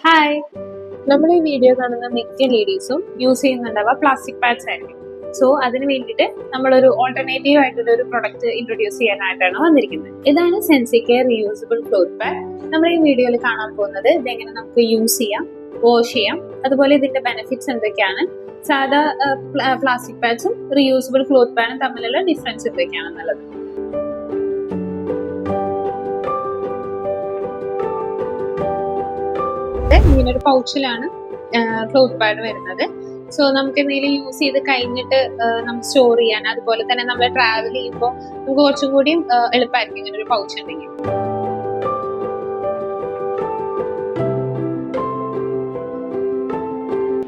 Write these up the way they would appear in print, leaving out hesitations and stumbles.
Hi, നമ്മൾ ഈ video കാണുന്ന മിക്ക ലേഡീസും യൂസ് ചെയ്യുന്നുണ്ടാവുക പ്ലാസ്റ്റിക് പാഡ്സ് ആയിരിക്കും. സോ അതിന് വേണ്ടിയിട്ട് നമ്മളൊരു ഓൾട്ടർനേറ്റീവ് ആയിട്ടുള്ള ഒരു പ്രൊഡക്റ്റ് ഇൻട്രൊഡ്യൂസ് ചെയ്യാനായിട്ടാണ് വന്നിരിക്കുന്നത്. ഇതാണ് സെൻസികെയർ റീയൂസബിൾ ക്ലോത്ത് പാഡ്. നമ്മൾ ഈ വീഡിയോയിൽ കാണാൻ പോകുന്നത് ഇതെങ്ങനെ നമുക്ക് യൂസ് ചെയ്യാം, വാഷ് ചെയ്യാം, അതുപോലെ ഇതിന്റെ ബെനിഫിറ്റ്സ് എന്തൊക്കെയാണ്, സാധാ പ്ലാസ്റ്റിക് പാഡ്സും റീയൂസബിൾ ക്ലോത്ത് പാഡും തമ്മിലുള്ള ഡിഫറൻസ് എന്തൊക്കെയാണെന്നുള്ളത്. ഇങ്ങനൊരു പൗച്ചിലാണ് ക്ലോത്ത് പാഡ് വരുന്നത്. സോ നമുക്ക് എന്തെങ്കിലും യൂസ് ചെയ്ത് കഴിഞ്ഞിട്ട് നമുക്ക് സ്റ്റോർ ചെയ്യാൻ, അതുപോലെ തന്നെ നമ്മൾ ട്രാവൽ ചെയ്യുമ്പോൾ നമുക്ക് കുറച്ചും കൂടിയും എളുപ്പമായിരിക്കും ഇങ്ങനെ ഒരു പൗച്ച് ഉണ്ടെങ്കിൽ.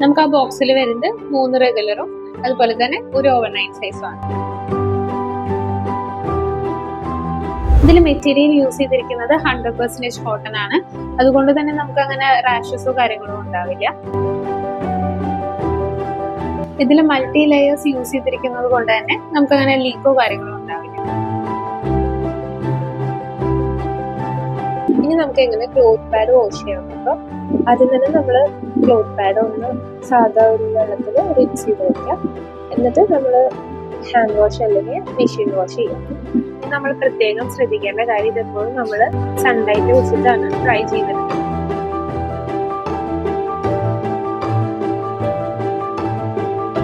നമുക്ക് ആ ബോക്സിൽ വരുന്നത് 3 റെഗുലറും അതുപോലെ തന്നെ ഒരു ഓവർനൈറ്റ് സൈസും ആണ്. ഇതിൽ മെറ്റീരിയൽ യൂസ് ചെയ്തിരിക്കുന്നത് 100% കോട്ടൺ ആണ്. അതുകൊണ്ട് തന്നെ നമുക്ക് അങ്ങനെ റാഷസോ കാര്യങ്ങളോ ഉണ്ടാവില്ല. ഇതിൽ മൾട്ടി ലെയേഴ്സ് യൂസ് ചെയ്തിരിക്കുന്നത് കൊണ്ട് തന്നെ നമുക്ക് അങ്ങനെ ലീക്കോ കാര്യങ്ങളോ ഉണ്ടാവില്ല. ഇനി നമുക്ക് എങ്ങനെ ക്ലോത്ത് പാഡ് വാഷ് ചെയ്യാൻ നോക്കാം. ആദ്യം തന്നെ നമ്മൾ ക്ലോത്ത് പാഡ് ഒന്ന് സാധാ ഒരു വെള്ളത്തിൽ റിൻസ് ചെയ്ത് വെക്കാം. എന്നിട്ട് നമ്മൾ ഹാൻഡ് വാഷ് അല്ലെങ്കിൽ മെഷീൻ വാഷ് ചെയ്യാം. നമ്മൾ പ്രത്യേകം ശ്രദ്ധിക്കേണ്ട കാര്യം, ഇതെപ്പോഴും നമ്മൾ സൺലൈറ്റ് വെച്ചിട്ടാണ് ട്രൈ ചെയ്തെടുക്കുന്നത്.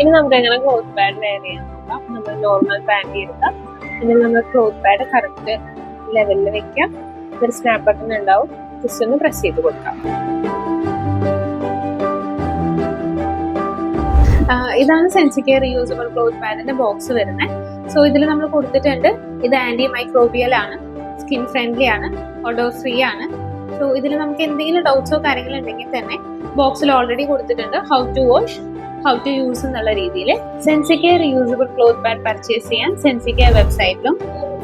ഇനി നമുക്ക് എങ്ങനെ ക്ലോത്ത് പാഡ് വെയർ ചെയ്യാൻ നോക്കാം. നമ്മൾ നോർമൽ പാൻറ് എടുക്കാം. പിന്നെ നമ്മൾ ക്ലോത്ത് പാഡ് കറക്റ്റ് ലെവലിൽ വെക്കാം. ഒരു സ്നാപ്പ് ബട്ടൺ ഉണ്ടാവും, ജസ്റ്റ് ഒന്ന് പ്രസ് ചെയ്ത് കൊടുക്കാം. ഇതാണ് സെൻസികെയർ റീയൂസബിൾ ക്ലോത്ത് പാഡിന്റെ ബോക്സ് വരുന്നത്. സോ ഇതിൽ നമ്മൾ കൊടുത്തിട്ടുണ്ട്, ഇത് ആന്റി മൈക്രോബിയൽ ആണ്, സ്കിൻ ഫ്രണ്ട്ലി ആണ്, ഓഡോർ ഫ്രീ ആണ്. സോ ഇതിൽ നമുക്ക് എന്തെങ്കിലും ഡൗട്ട്സോ കാര്യങ്ങളോ ഉണ്ടെങ്കിൽ തന്നെ ബോക്സിൽ ഓൾറെഡി കൊടുത്തിട്ടുണ്ട് how to wash, how to use എന്നുള്ള രീതിയിൽ. Sensicare reusable cloth pad purchase ചെയ്യാൻ സെൻസികെയർ വെബ്സൈറ്റിലും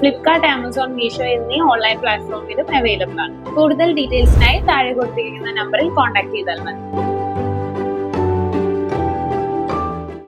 ഫ്ലിപ്കാർട്ട്, ആമസോൺ, മീഷോ എന്നീ ഓൺലൈൻ പ്ലാറ്റ്ഫോമിലും അവൈലബിൾ ആണ്. കൂടുതൽ ഡീറ്റെയിൽസിനായി താഴെ കൊടുത്തിരിക്കുന്ന നമ്പറിൽ കോൺടാക്ട് ചെയ്താൽ മതി.